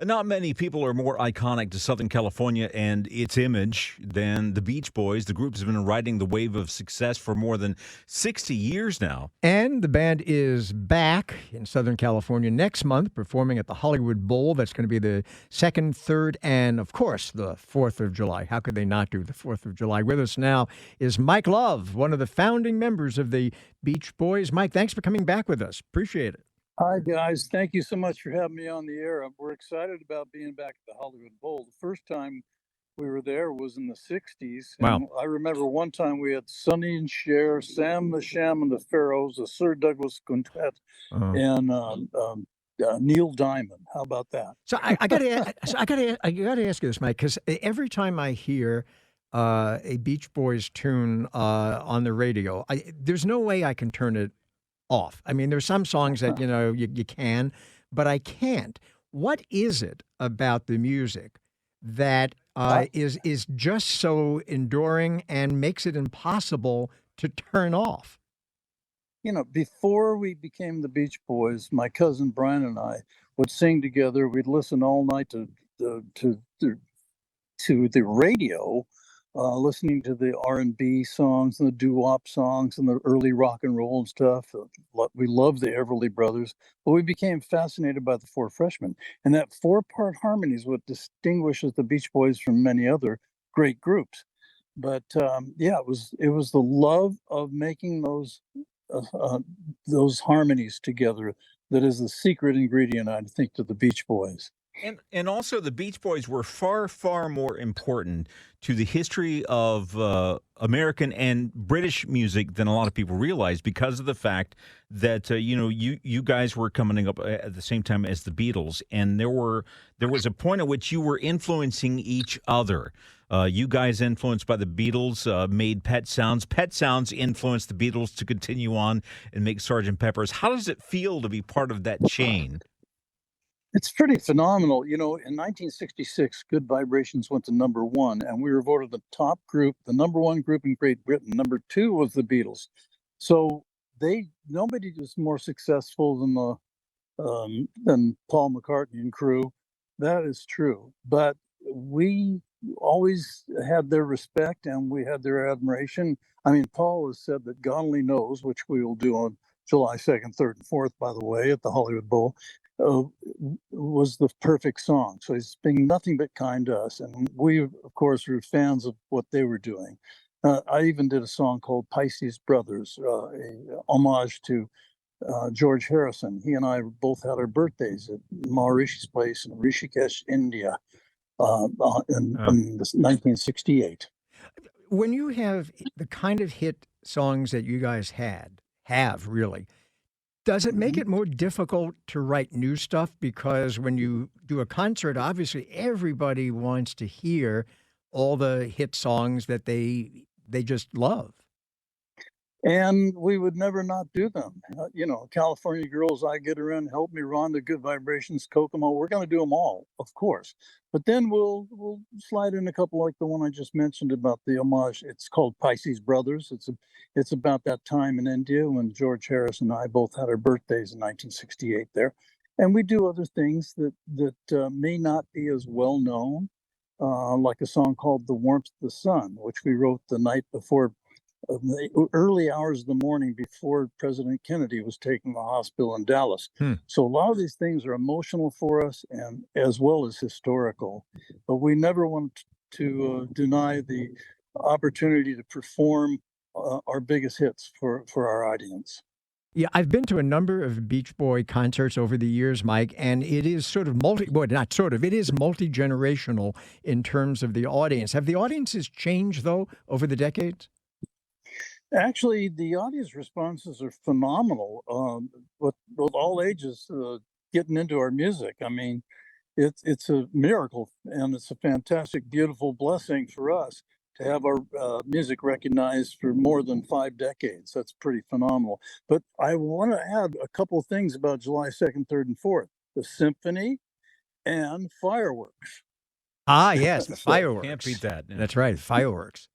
Not many people are more iconic to Southern California and its image than the Beach Boys. The group has been riding the wave of success for more than 60 years now. And the band is back in Southern California next month, performing at the Hollywood Bowl. That's going to be the 2nd, 3rd, and, of course, the 4th of July. How could they not do the 4th of July? With us now is Mike Love, one of the founding members of the Beach Boys. Mike, thanks for coming back with us. Appreciate it. Hi, guys. Thank you so much for having me on the air. We're excited about being back at the Hollywood Bowl. The first time we were there was in the 60s. Wow. And I remember one time we had Sonny and Cher, Sam the Sham and the Pharaohs, the Sir Douglas Quintet, and Neil Diamond. How about that? So I got to ask you this, Mike, because every time I hear a Beach Boys tune on the radio, there's no way I can turn it off. I mean, there's some songs that you can, but I can't. What is it about the music that is just so enduring and makes it impossible to turn off? You know, before we became the Beach Boys, my cousin Brian and I would sing together. We'd listen all night to the radio, listening to the R&B songs and the doo-wop songs and the early rock and roll and stuff. We loved the Everly Brothers, but we became fascinated by the Four Freshmen. And that four-part harmony is what distinguishes the Beach Boys from many other great groups. But it was the love of making those harmonies together that is the secret ingredient, I think, to the Beach Boys. And also, the Beach Boys were far, far more important to the history of American and British music than a lot of people realize, because of the fact that you guys were coming up at the same time as the Beatles, and there was a point at which you were influencing each other. You guys, influenced by the Beatles, made Pet Sounds. Pet Sounds influenced the Beatles to continue on and make Sgt. Pepper's. How does it feel to be part of that chain? It's pretty phenomenal. You know, in 1966, Good Vibrations went to #1, and we were voted the top group, the #1 group in Great Britain. #2 was the Beatles. So nobody was more successful than Paul McCartney and crew. That is true. But we always had their respect and we had their admiration. I mean, Paul has said that God Only Knows, which we will do on July 2nd, 3rd, and 4th, by the way, at the Hollywood Bowl, was the perfect song. So he's been nothing but kind to us. And we, of course, were fans of what they were doing. I even did a song called Pisces Brothers, a homage to George Harrison. He and I both had our birthdays at Maharishi's place in Rishikesh, India, in 1968. When you have the kind of hit songs that you guys have really, does it make it more difficult to write new stuff? Because when you do a concert, obviously everybody wants to hear all the hit songs that they just love. And we would never not do them. California Girls, I Get Around, Help Me, Ron, the Good Vibrations, Kokomo. We're going to do them all, of course. But then we'll slide in a couple like the one I just mentioned about the homage. It's called Pisces Brothers. It's about that time in India when George Harris and I both had our birthdays in 1968 there. And we do other things that may not be as well known, like a song called The Warmth of the Sun, which we wrote the night before, the early hours of the morning before President Kennedy was taken to the hospital in Dallas. So a lot of these things are emotional for us and as well as historical, but we never want to deny the opportunity to perform our biggest hits for our audience. Yeah, I've been to a number of Beach Boy concerts over the years, Mike, and it is it is multi-generational in terms of the audience. Have the audiences changed, though, over the decades? Actually, the audience responses are phenomenal, with all ages getting into our music. I mean, it's a miracle, and it's a fantastic, beautiful blessing for us to have our music recognized for more than 5 decades. That's pretty phenomenal. But I want to add a couple of things about July 2nd, 3rd, and 4th, the symphony and fireworks. Ah, yes, the fireworks. Can't beat that. That's right, fireworks.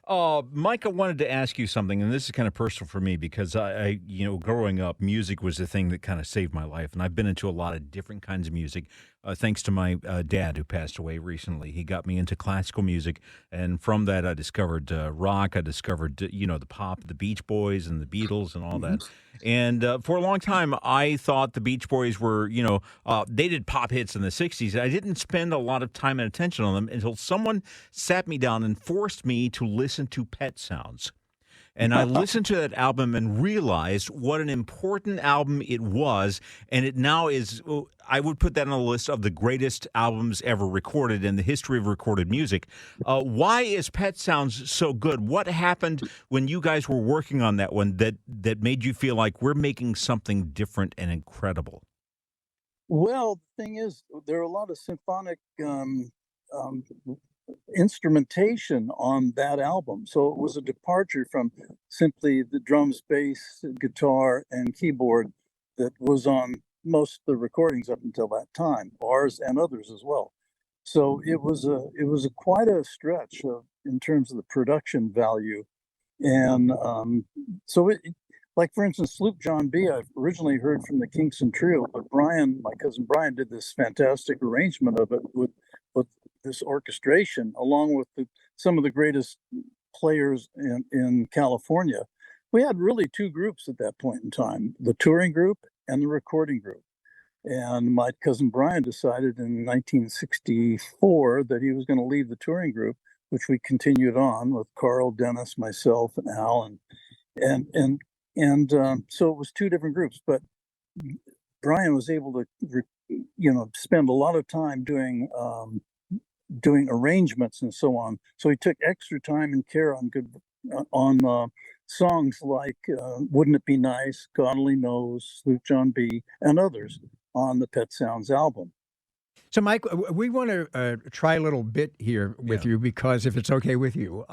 Mike, I wanted to ask you something, and this is kind of personal for me because growing up, music was the thing that kind of saved my life, and I've been into a lot of different kinds of music. Thanks to my dad, who passed away recently, he got me into classical music, and from that, I discovered rock. I discovered, the pop, the Beach Boys, and the Beatles, and all that. And for a long time, I thought the Beach Boys were, they did pop hits in the '60s. I didn't spend a lot of time and attention on them until someone sat me down and forced me to listen to Pet Sounds. And I listened to that album and realized what an important album it was. And it now is, I would put that on the list of the greatest albums ever recorded in the history of recorded music. Why is Pet Sounds so good? What happened when you guys were working on that one that made you feel like we're making something different and incredible? Well, the thing is, there are a lot of symphonic um, instrumentation on that album. So it was a departure from simply the drums, bass, guitar, and keyboard that was on most of the recordings up until that time, ours and others as well. So it was a quite a stretch in terms of the production value, and so like for instance, Sloop John B. I originally heard from the Kingston Trio, but Brian, my cousin Brian, did this fantastic arrangement of it with this orchestration, along with some of the greatest players in California. We had really two groups at that point in time: the touring group and the recording group. And my cousin Brian decided in 1964 that he was going to leave the touring group, which we continued on with Carl, Dennis, myself, and Al, and and so it was two different groups. But Brian was able to, spend a lot of time doing arrangements and so on. So he took extra time and care on songs like "Wouldn't It Be Nice," "God Only Knows," "Sloop John B., and others on the Pet Sounds album. So, Mike, we want to try a little bit here with Yeah. you because if it's okay with you,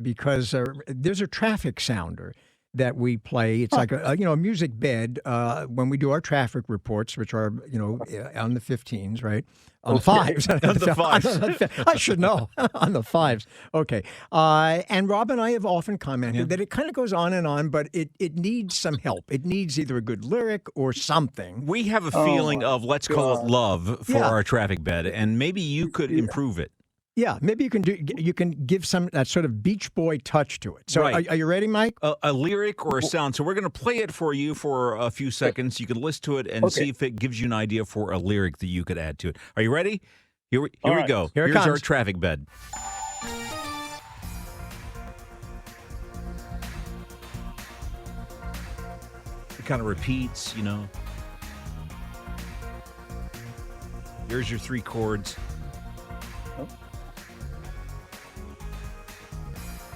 because there's a traffic sounder that we play. It's like a music bed when we do our traffic reports, which are on the 15s, right? On the Okay. fives. On the fives. I should know on the fives. Okay. And Rob and I have often commented that it kind of goes on, but it needs some help. It needs either a good lyric or something. We have a Oh feeling my of, let's call it God. love for Yeah. our traffic bed, and maybe you could improve it. Yeah, maybe you can give some that sort of Beach Boy touch to it. So, Right. are you ready, Mike? A lyric or a sound. So we're going to play it for you for a few seconds. You can listen to it and Okay. see if it gives you an idea for a lyric that you could add to it. Are you ready? Here we All right. go. Here it Here's our comes. traffic bed. It kind of repeats, Here's your three chords.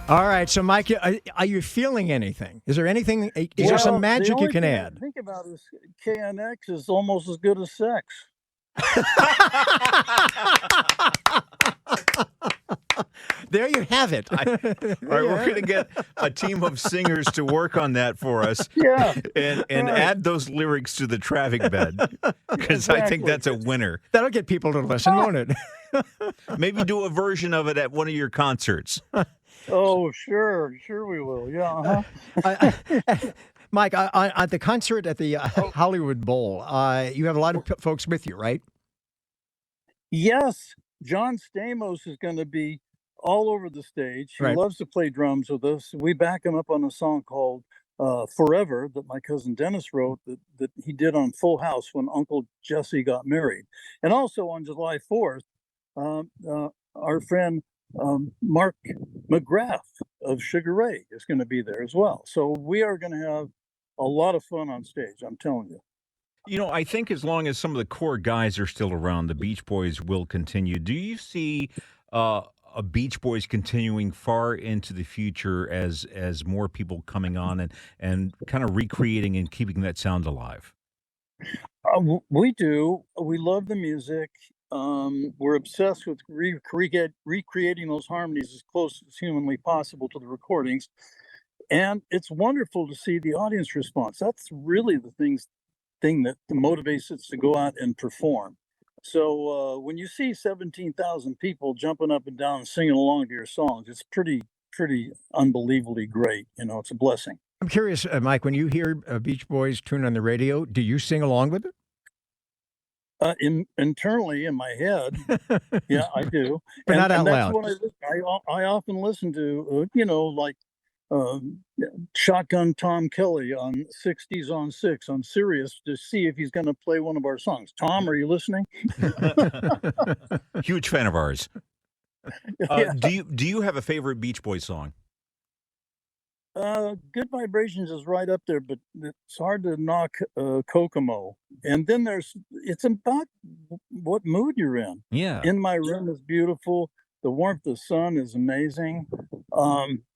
All right, so Mike, are you feeling anything? Is there anything? Is there Well, some the magic you only can thing I add? think about is KNX is almost as good as sex. There you have it. All right, we're going to get a team of singers to work on that for us. Yeah. And Right. add those lyrics to the traffic bed because I think Exactly. that's a winner. That'll get people to listen, won't it? Maybe do a version of it at one of your concerts. Oh, sure we will. Yeah. Uh-huh. Mike, at the concert at the Hollywood Bowl, you have a lot of folks with you, right? Yes, John Stamos is going to be all over the stage. He Right. loves to play drums with us. We back him up on a song called "Forever" that my cousin Dennis wrote that he did on Full House when Uncle Jesse got married, and also on July 4th, our friend Mark McGrath of Sugar Ray is going to be there as well. So we are going to have a lot of fun on stage. I'm telling you. I think as long as some of the core guys are still around, the Beach Boys will continue. Do you see a Beach Boys continuing far into the future as more people coming on and kind of recreating and keeping that sound alive? We do. We love the music. We're obsessed with recreating those harmonies as close as humanly possible to the recordings. And it's wonderful to see the audience response. That's really the thing that motivates us to go out and perform. So when you see 17,000 people jumping up and down and singing along to your songs, it's pretty pretty unbelievably great. You know, it's a blessing. I'm curious, Mike, when you hear a Beach Boys tune on the radio, do you sing along with it? Internally in my head, yeah, I do, But not out and that's loud. what I often listen to. You know, like um, Shotgun Tom Kelly on 60s on 6 on Sirius to see if he's going to play one of our songs. Tom, are you listening? Huge fan of ours. Yeah. Do you have a favorite Beach Boys song? Good Vibrations is right up there, but it's hard to knock Kokomo. And then it's about what mood you're in. Yeah. In My Room is beautiful. The Warmth of the Sun is amazing.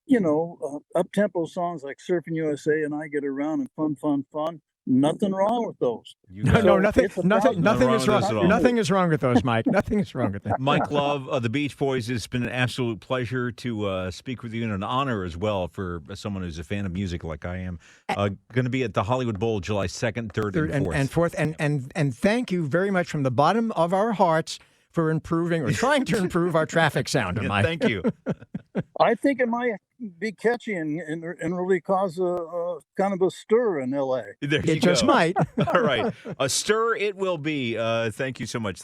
You know, up-tempo songs like Surfing USA and I Get Around and Fun, Fun, Fun. Nothing wrong with those. No, nothing Nothing is wrong with those at all. wrong. Nothing is wrong with those, Mike. Nothing is wrong with that. Mike Love of the Beach Boys, it's been an absolute pleasure to speak with you, and an honor as well for someone who's a fan of music like I am. Going to be at the Hollywood Bowl July 2nd, 3rd, and 4th. And 4th. And thank you very much from the bottom of our hearts for improving or trying to improve our traffic sound, Mike. Thank you. I think it might be catchy and really cause a kind of a stir in LA. There you It just go. might. All right. A stir it will be. Thank you so much.